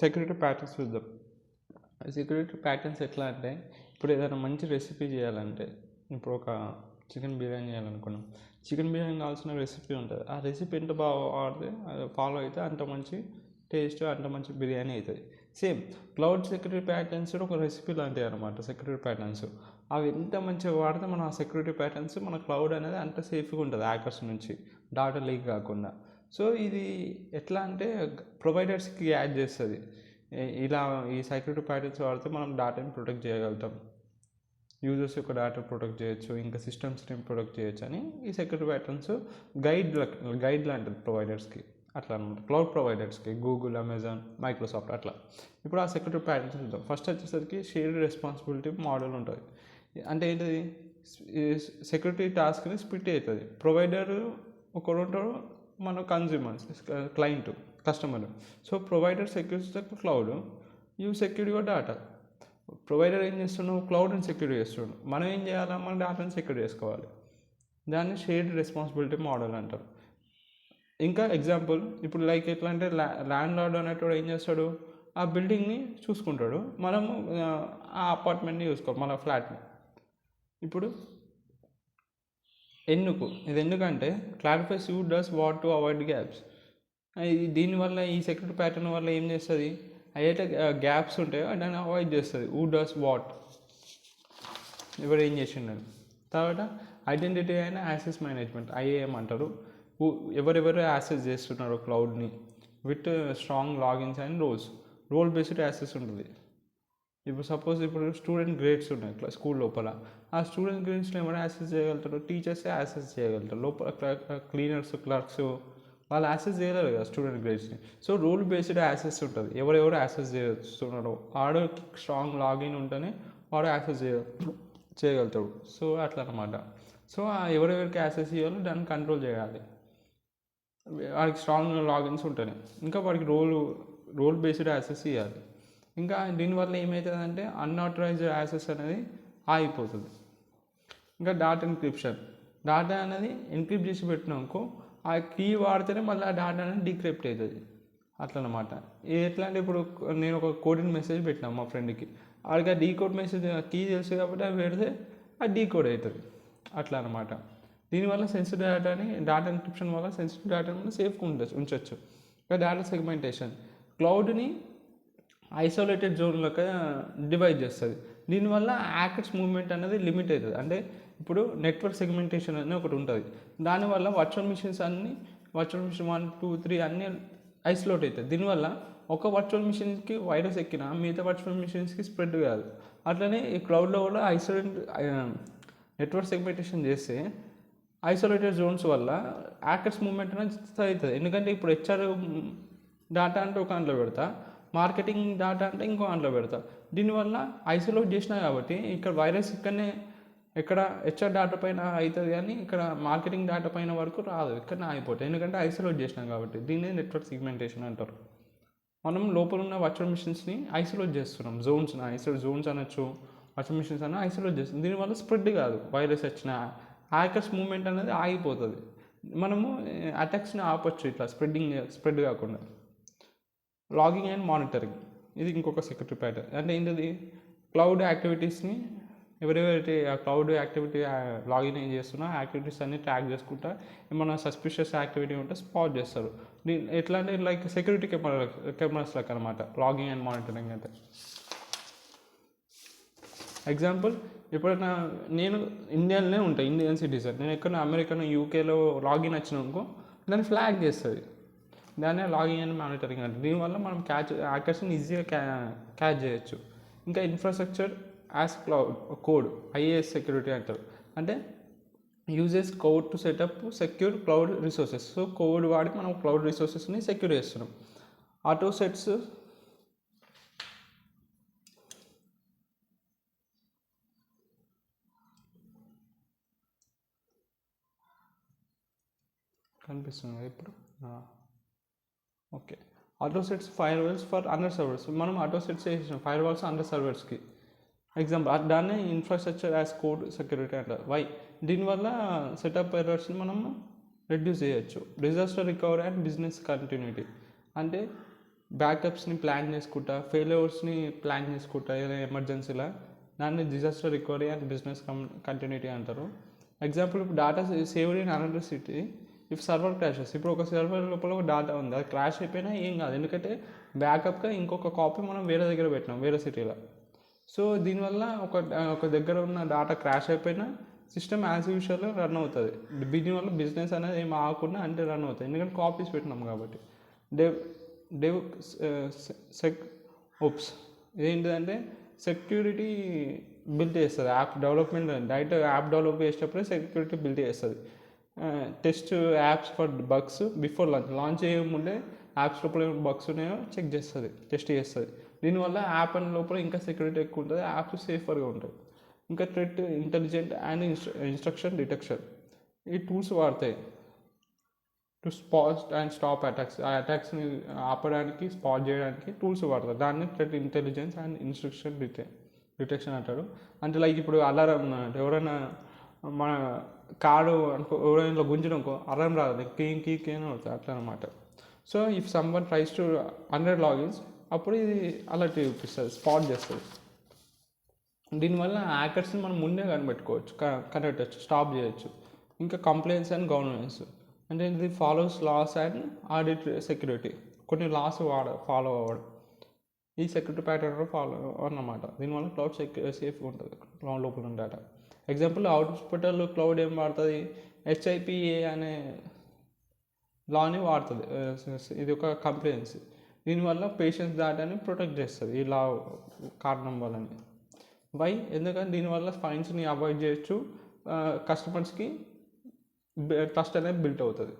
Security patterns చూద్దాం. Security patterns ఎట్లా అంటే, ఇప్పుడు ఏదైనా మంచి రెసిపీ చేయాలంటే, ఇప్పుడు ఒక చికెన్ బిర్యానీ చేయాలనుకున్నాం. చికెన్ బిర్యానీ కావాల్సిన రెసిపీ ఉంటుంది. ఆ రెసిపీ ఎంత బాగా వాడితే ఫాలో అయితే అంత మంచి టేస్ట్, అంత మంచి బిర్యానీ అవుతుంది. సేమ్ క్లౌడ్ సెక్యూరిటీ ప్యాటర్న్స్ ఒక రెసిపీ లాంటివి అనమాట. సెక్యూరిటీ ప్యాటర్న్స్ అవి ఎంత మంచిగా వాడితే మన సెక్యూరిటీ ప్యాటర్న్స్ మన క్లౌడ్ అనేది అంత సేఫ్గా ఉంటుంది హ్యాకర్స్ నుంచి, డాటా లీక్ కాకుండా. సో ఇది ఎట్లా అంటే ప్రొవైడర్స్కి యాడ్ చేస్తుంది. ఇలా ఈ సెక్యూరిటీ ప్యాటర్న్స్ వాడితే మనం డాటాని ప్రొటెక్ట్ చేయగలుగుతాం, యూజర్స్ యొక్క డేటా ప్రొటెక్ట్ చేయొచ్చు, ఇంకా సిస్టమ్స్ని ప్రొటెక్ట్ చేయొచ్చు అని ఈ సెక్యూరిటీ ప్యాటర్న్స్ గైడ్ లాంటిది ప్రొవైడర్స్కి. అట్లా అనమాట, క్లౌడ్ ప్రొవైడర్స్కి, గూగుల్, అమెజాన్, మైక్రోసాఫ్ట్ అట్లా. ఇప్పుడు ఆ సెక్యూరిటీ ప్యాటర్న్స్ చూద్దాం. ఫస్ట్ వచ్చేసరికి షేర్డ్ రెస్పాన్సిబిలిటీ మోడల్ ఉంటుంది. అంటే ఏంటిది, సెక్యూరిటీ టాస్క్ని స్ప్లిట్ అవుతుంది. ప్రొవైడర్ ఒకరు ఉంటారు, మన consumers, client, customer. So provider secures the cloud, you secure your data. Provider ఏం చేస్తున్నావు, క్లౌడ్ని సెక్యూర్ చేస్తున్నాడు. మనం ఏం చేయాలి, మన డేటాని సెక్యూర్ చేసుకోవాలి. దాన్ని షేర్డ్ రెస్పాన్సిబిలిటీ మోడల్ అంటారు. ఇంకా ఎగ్జాంపుల్, ఇప్పుడు లైక్ ఎట్లా అంటే ల్యాండ్ లార్డ్ అనేటోడు ఏం చేస్తాడు, ఆ బిల్డింగ్ని చూసుకుంటాడు, మనము ఆ అపార్ట్మెంట్ని చూసుకోవాలి, మన ఫ్లాట్ని. ఇప్పుడు ఇది ఎందుకంటే clarifies who does what to avoid gaps. దీనివల్ల ఈ సెక్యూరిటీ ప్యాటర్న్ వల్ల ఏం చేస్తుంది, అయితే గ్యాప్స్ ఉంటాయో దాన్ని అవాయిడ్ చేస్తుంది. హూ డస్ వాట్, ఎవరు ఏం చేసిండని. తర్వాత identity and access management, IAM అంటారు. ఎవరెవరు యాక్సెస్ చేస్తున్నారు క్లౌడ్ని, with strong logins and role based access ఉంటుంది. ఇప్పుడు సపోజ్ ఇప్పుడు స్టూడెంట్ గ్రేడ్స్ ఉన్నాయి స్కూల్ లోపల, ఆ స్టూడెంట్ గ్రేడ్స్లో ఎవరు యాక్సెస్ చేయగలుగుతారు, టీచర్సే యాక్సెస్ చేయగలుగుతారు. లోపల క్లీనర్స్, క్లర్క్స్ వాళ్ళు యాక్సెస్ చేయలేరు కదా స్టూడెంట్ గ్రేడ్స్ని. సో రూల్ బేస్డ్ యాక్సెస్ ఉంటుంది. ఎవరెవరు యాక్సెస్ చేస్తున్నారో ఆడు స్ట్రాంగ్ లాగిన్ ఉంటేనే వాడు యాక్సెస్ చేయగలుగుతాడు. సో అట్లా అనమాట. సో ఎవరెవరికి యాక్సెస్ చేయాలో దాన్ని కంట్రోల్ చేయాలి, వాడికి స్ట్రాంగ్ లాగిన్స్ ఉంటాయి. ఇంకా వాడికి రోల్ బేస్డ్ యాక్సెస్ ఇవ్వాలి. ఇంకా దీనివల్ల ఏమవుతుందంటే అన్ఆథరైజ్డ్ యాక్సెస్ అనేది ఆగిపోతుంది. ఇంకా డాటా డేటా అనేది ఎన్క్రిప్ట్ చేసి పెట్టినాకో ఆ కీ వాడితేనే మళ్ళీ ఆ డేటా అనేది డీక్రిప్ట్ అవుతుంది. అట్లా అనమాట. ఎట్లా అంటే ఇప్పుడు నేను ఒక కోడింగ్ మెసేజ్ పెట్టినా మా ఫ్రెండ్కి, వాడికి ఆ డీకోడ్ మెసేజ్ కీ తెలుసు కాబట్టి అవి పెడితే అది డీకోడ్ అవుతుంది. అట్లా అనమాట. దీనివల్ల సెన్సిటివ్ డేటా ఎన్క్రిప్షన్ వల్ల సెన్సిటివ్ డేటాను సేఫ్గా ఉంచవచ్చు. ఇంకా డేటా సెగ్మెంటేషన్, క్లౌడ్ని ఐసోలేటెడ్ జోన్లకు డివైడ్ చేస్తుంది. దీనివల్ల హ్యాకర్స్ మూవ్మెంట్ అనేది లిమిట్ అవుతుంది. అంటే ఇప్పుడు నెట్వర్క్ సెగ్మెంటేషన్ అనేది ఒకటి ఉంటుంది. దానివల్ల వర్చువల్ మిషన్స్ 1, 2, 3 అన్నీ ఐసోలేట్ అవుతాయి. దీనివల్ల ఒక వర్చువల్ మిషన్కి వైరస్ ఎక్కినా మిగతా వర్చువల్ మిషన్స్కి స్ప్రెడ్ కాదు. అట్లనే ఈ క్లౌడ్లో కూడా నెట్వర్క్ సెగ్మెంటేషన్ చేస్తే ఐసోలేటెడ్ జోన్స్ వల్ల హ్యాకర్స్ మూవ్మెంట్ అనేది అవుతుంది. ఎందుకంటే ఇప్పుడు హెచ్ఆర్ డేటా అంటే ఒక దాంట్లో పెడతా, మార్కెటింగ్ డేటా అంటే ఇంకో దాంట్లో పెడతా. దీనివల్ల ఐసోలేట్ చేసినా కాబట్టి ఇక్కడ వైరస్ ఎక్కడ హెచ్ఆర్ డేటా పైన అవుతుంది, కానీ ఇక్కడ మార్కెటింగ్ డేటా పైన వరకు రాదు, ఇక్కడనే ఆగిపోతుంది. ఎందుకంటే ఐసోలేట్ చేసినాం కాబట్టి. దీన్ని నెట్వర్క్ సెగ్మెంటేషన్ అంటారు. మనం లోపల ఉన్న వర్చువల్ మిషన్స్ని ఐసోలేట్ చేస్తున్నాం, జోన్స్ అనొచ్చు, వర్చువల్ మిషన్స్ అన్న ఐసోలేట్ చేస్తుంది. దీనివల్ల స్ప్రెడ్ కాదు, వైరస్ వచ్చిన హ్యాకర్స్ మూవ్మెంట్ అనేది ఆగిపోతుంది. మనము అటాక్స్ని ఆపొచ్చు ఇట్లా స్ప్రెడ్ కాకుండా. లాగింగ్ అండ్ మానిటరింగ్, ఇది ఇంకొక సెక్యూరిటీ ప్యాటర్న్. అంటే ఏంటిది, క్లౌడ్ యాక్టివిటీస్ని ఎవరెవరైతే ఆ క్లౌడ్ యాక్టివిటీ లాగిన్ ఏం చేస్తున్నా యాక్టివిటీస్ అన్ని ట్రాక్ చేసుకుంటా, ఏమైనా సస్పిషియస్ యాక్టివిటీ ఉంటే స్పాట్ చేస్తారు. ఎట్లా అంటే లైక్ సెక్యూరిటీ కెమెరాస్ లెక్క అనమాట లాగింగ్ అండ్ మానిటరింగ్ అంటే. ఎగ్జాంపుల్, ఎప్పుడైనా నేను ఇండియన్లోనే ఉంటాను, ఇండియన్ సిటిజన్, నేను ఎక్కడ అమెరికాను, యూకేలో లాగిన్ వచ్చినాకో దాన్ని ఫ్లాగ్ చేస్తుంది. దాన్నే లాగింగ్ అండ్ మానిటరింగ్ అంటే. దీనివల్ల మనం హ్యాకర్స్ని ఈజీగా క్యాచ్ చేయొచ్చు. ఇంకా infrastructure as code, IAS security అంటారు. అంటే uses code to setup secure cloud resources. So code వాడి మనం క్లౌడ్ రిసోర్సెస్ని సెక్యూర్ చేస్తున్నాం. ఆటో సెట్స్ కనిపిస్తుంది ఇప్పుడు. Okay, auto sets firewalls for under servers. మనం ఆటో సెట్స్ చేసినాం ఫైర్ వాల్స్ అండర్ సర్వర్స్కి. ఎగ్జాంపుల్ దాన్ని ఇన్ఫ్రాస్ట్రక్చర్ యాజ్ కోడ్ సెక్యూరిటీ అంటారు. వై, దీనివల్ల సెటప్ ఎర్రర్స్ని మనం రెడ్యూస్ చేయొచ్చు. Disaster recovery and business continuity, అంటే బ్యాకప్స్ని ప్లాన్ చేసుకుంటా, ఫెయిల్యూర్స్ని ప్లాన్ చేసుకుంటా, ఏదైనా ఎమర్జెన్సీలా దాన్ని disaster recovery and business continuity అంటారు. ఎగ్జాంపుల్, ఇప్పుడు data saved in another city if server crashes. ఇప్పుడు ఒక సర్వర్ లోపల ఒక డేటా ఉంది, అది క్రాష్ అయిపోయినా ఏం కాదు, ఎందుకంటే బ్యాకప్గా ఇంకొక కాపీ మనం వేరే దగ్గర పెట్టినాం, వేరే సిటీలో. సో దీనివల్ల ఒక దగ్గర ఉన్న డేటా క్రాష్ అయిపోయినా సిస్టమ్ యాజ్ యూజువల్ రన్ అవుతుంది. దీనివల్ల బిజినెస్ అనేది ఏం ఆగకుండా అంటే రన్ అవుతుంది, ఎందుకంటే కాపీస్ పెట్టినాం కాబట్టి. డెవ్ సెక్ ఓప్స్ ఇదేంటిదంటే సెక్యూరిటీ బిల్డ్ చేస్తుంది. App development direct app develop చేసేటప్పుడే సెక్యూరిటీ బిల్డ్ చేస్తుంది. Test apps for bugs before launch చేయముందే యాప్స్ లోపల ఏమైనా బగ్స్ ఉన్నాయో చెక్ చేస్తుంది, టెస్ట్ చేస్తుంది. దీనివల్ల యాప్ అని లోపల ఇంకా సెక్యూరిటీ ఎక్కువ ఉంటుంది, యాప్స్ సేఫర్గా ఉంటాయి. ఇంకా threat intelligent and instruction detection ఈ టూల్స్ వాడతాయి to spot and stop attacks. ఆ అటాక్స్ని ఆపడానికి, స్పాట్ చేయడానికి టూల్స్ వాడతారు. దాన్ని threat intelligence and instruction detection అంటారు. అంటే లైక్ ఇప్పుడు అలారం, ఎవరైనా మన కారు అనుకో ఎవరైనా గుంజడం అలారం రాదు, కీ అని అవుతుంది అట్లా అనమాట. So if someone tries to 100 logins అప్పుడు ఇది అలర్ట్ చూపిస్తుంది, స్పాట్ చేస్తుంది. దీనివల్ల హ్యాకర్స్ని మనం ముందే కనిపెట్టుకోవచ్చు, కనిపెట్టచ్చు, స్టాప్ చేయొచ్చు. ఇంకా కంప్లైంట్స్ అండ్ గవర్నెన్స్ అంటే ఇది follows laws and audit security. కొన్ని లాస్ ఫాలో అవ్వడం ఈ సెక్యూరిటీ ప్యాటర్న్ ఫాలో అన్నమాట. దీనివల్ల క్లౌడ్ సేఫ్గా ఉంటుంది, క్లౌడ్ లోపల ఉన్న డేటా. ఎగ్జాంపుల్, హాస్పిటల్ క్లౌడ్ ఏం వాడుతుంది, HIPAA అనే లాని వాడుతుంది. ఇది ఒక కంప్లైన్స్. దీనివల్ల పేషెంట్స్ డేటాని ప్రొటెక్ట్ చేస్తుంది ఈ లా కారణం వల్లనే. వై? ఎందుకంటే దీనివల్ల ఫైన్స్ని అవాయిడ్ చేయొచ్చు, కస్టమర్స్కి ట్రస్ట్ అనేది బిల్ట్ అవుతుంది.